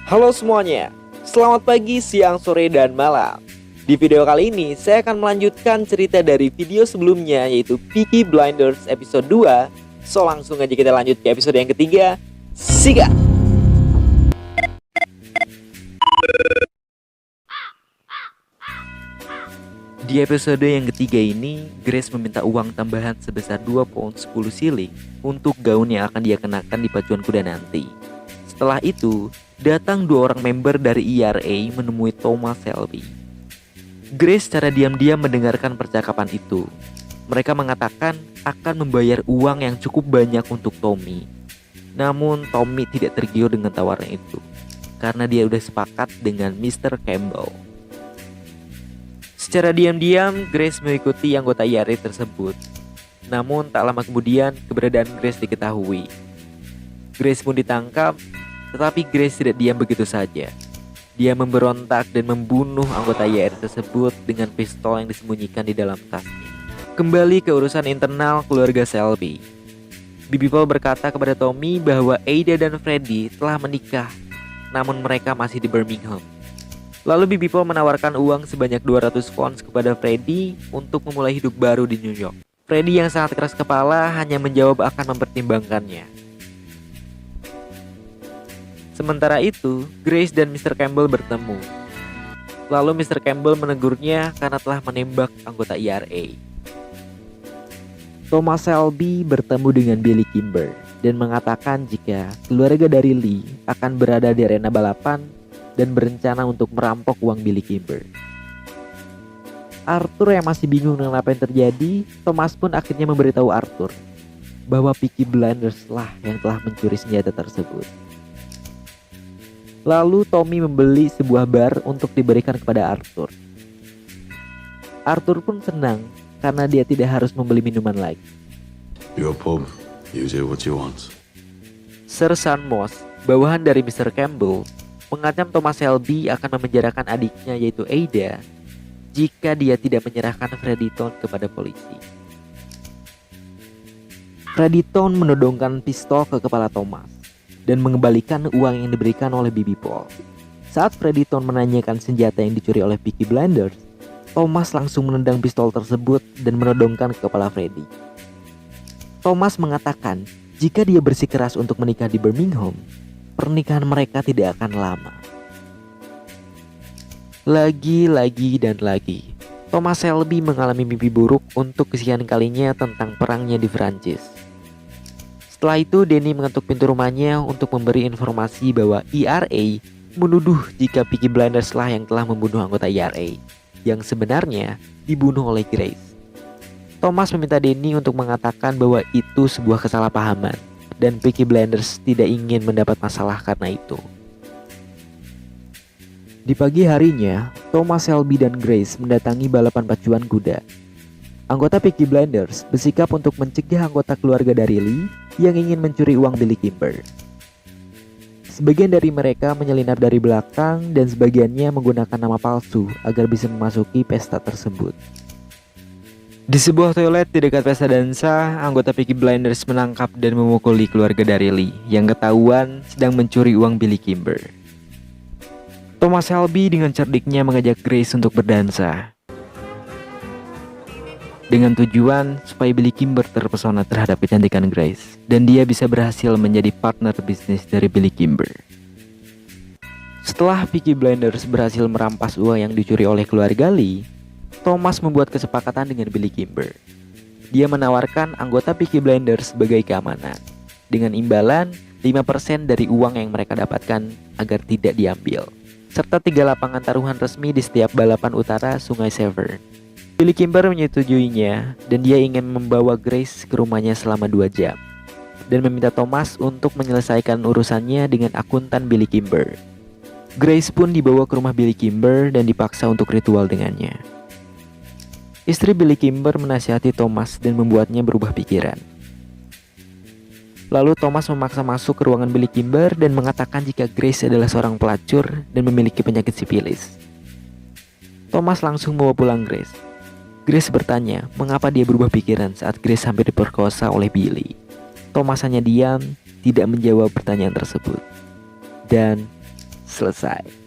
Halo semuanya, selamat pagi, siang, sore, dan malam. Di video kali ini, saya akan melanjutkan cerita dari video sebelumnya, yaitu Peaky Blinders episode 2. So langsung aja kita lanjut ke episode yang ketiga. Sikat! Di episode yang ketiga ini, Grace meminta uang tambahan sebesar 2 pound 10 siling untuk gaun yang akan dia kenakan di pacuan kuda nanti. Setelah itu, datang 2 orang member dari ERA menemui Thomas Shelby. Grace secara diam-diam mendengarkan percakapan itu. Mereka mengatakan akan membayar uang yang cukup banyak untuk Tommy. Namun Tommy tidak tergiur dengan tawaran itu, karena dia udah sepakat dengan Mr. Campbell. Secara diam-diam, Grace mengikuti anggota ERA tersebut. Namun tak lama kemudian, keberadaan Grace diketahui. Grace pun ditangkap, tetapi Grace tidak diam begitu saja. Dia memberontak dan membunuh anggota ERA tersebut dengan pistol yang disembunyikan di dalam tasnya. Kembali ke urusan internal keluarga Shelby. Bibi Paul berkata kepada Tommy bahwa Ada dan Freddy telah menikah, namun mereka masih di Birmingham. Lalu Bibi Paul menawarkan uang sebanyak 200 pounds kepada Freddy untuk memulai hidup baru di New York. Freddy yang sangat keras kepala hanya menjawab akan mempertimbangkannya. Sementara itu, Grace dan Mr. Campbell bertemu. Lalu Mr. Campbell menegurnya karena telah menembak anggota ERA. Thomas Shelby bertemu dengan Billy Kimber dan mengatakan jika keluarga dari Lee akan berada di arena balapan dan berencana untuk merampok uang Billy Kimber. Arthur yang masih bingung dengan apa yang terjadi, Thomas pun akhirnya memberitahu Arthur bahwa Peaky Blinders lah yang telah mencuri senjata tersebut. Lalu Tommy membeli sebuah bar untuk diberikan kepada Arthur. Arthur pun senang karena dia tidak harus membeli minuman lagi. Your pub, use it what you want. Sir Sanmos, bawahan dari Mr. Campbell, mengancam Thomas Shelby akan memenjarakan adiknya yaitu Ada jika dia tidak menyerahkan Freddyton kepada polisi. Freddyton menodongkan pistol ke kepala Thomas dan mengembalikan uang yang diberikan oleh Bibi Paul. Saat Freddyton menanyakan senjata yang dicuri oleh Peaky Blinders, Thomas langsung menendang pistol tersebut dan menodongkan ke kepala Freddy. Thomas mengatakan jika dia bersikeras untuk menikah di Birmingham, pernikahan mereka tidak akan lama. Lagi dan lagi, Thomas Shelby mengalami mimpi buruk untuk kesekian kalinya tentang perangnya di Prancis. Setelah itu, Danny mengetuk pintu rumahnya untuk memberi informasi bahwa ERA menuduh jika Peaky Blinders lah yang telah membunuh anggota ERA, yang sebenarnya dibunuh oleh Grace. Thomas meminta Danny untuk mengatakan bahwa itu sebuah kesalahpahaman dan Peaky Blinders tidak ingin mendapat masalah karena itu. Di pagi harinya, Thomas Shelby dan Grace mendatangi balapan pacuan kuda. Anggota Peaky Blinders bersikap untuk mencegah anggota keluarga dari Lee yang ingin mencuri uang Billy Kimber. Sebagian dari mereka menyelinap dari belakang dan sebagiannya menggunakan nama palsu agar bisa memasuki pesta tersebut. Di sebuah toilet di dekat pesta dansa, anggota Peaky Blinders menangkap dan memukuli keluarga dari Lee yang ketahuan sedang mencuri uang Billy Kimber. Thomas Shelby dengan cerdiknya mengajak Grace untuk berdansa, dengan tujuan supaya Billy Kimber terpesona terhadap kecantikan Grace dan dia bisa berhasil menjadi partner bisnis dari Billy Kimber. Setelah Peaky Blinders berhasil merampas uang yang dicuri oleh keluarga Lee, Thomas membuat kesepakatan dengan Billy Kimber. Dia menawarkan anggota Peaky Blinders sebagai keamanan dengan imbalan 5% dari uang yang mereka dapatkan agar tidak diambil, serta 3 lapangan taruhan resmi di setiap balapan utara Sungai Severn. Billy Kimber menyetujuinya dan dia ingin membawa Grace ke rumahnya selama 2 jam dan meminta Thomas untuk menyelesaikan urusannya dengan akuntan Billy Kimber. Grace pun dibawa ke rumah Billy Kimber dan dipaksa untuk ritual dengannya. Istri Billy Kimber menasihati Thomas dan membuatnya berubah pikiran. Lalu Thomas memaksa masuk ke ruangan Billy Kimber dan mengatakan jika Grace adalah seorang pelacur dan memiliki penyakit sifilis. Thomas langsung membawa pulang Grace. Grace bertanya mengapa dia berubah pikiran saat Grace hampir diperkosa oleh Billy. Thomas hanya diam, tidak menjawab pertanyaan tersebut. Dan Selesai.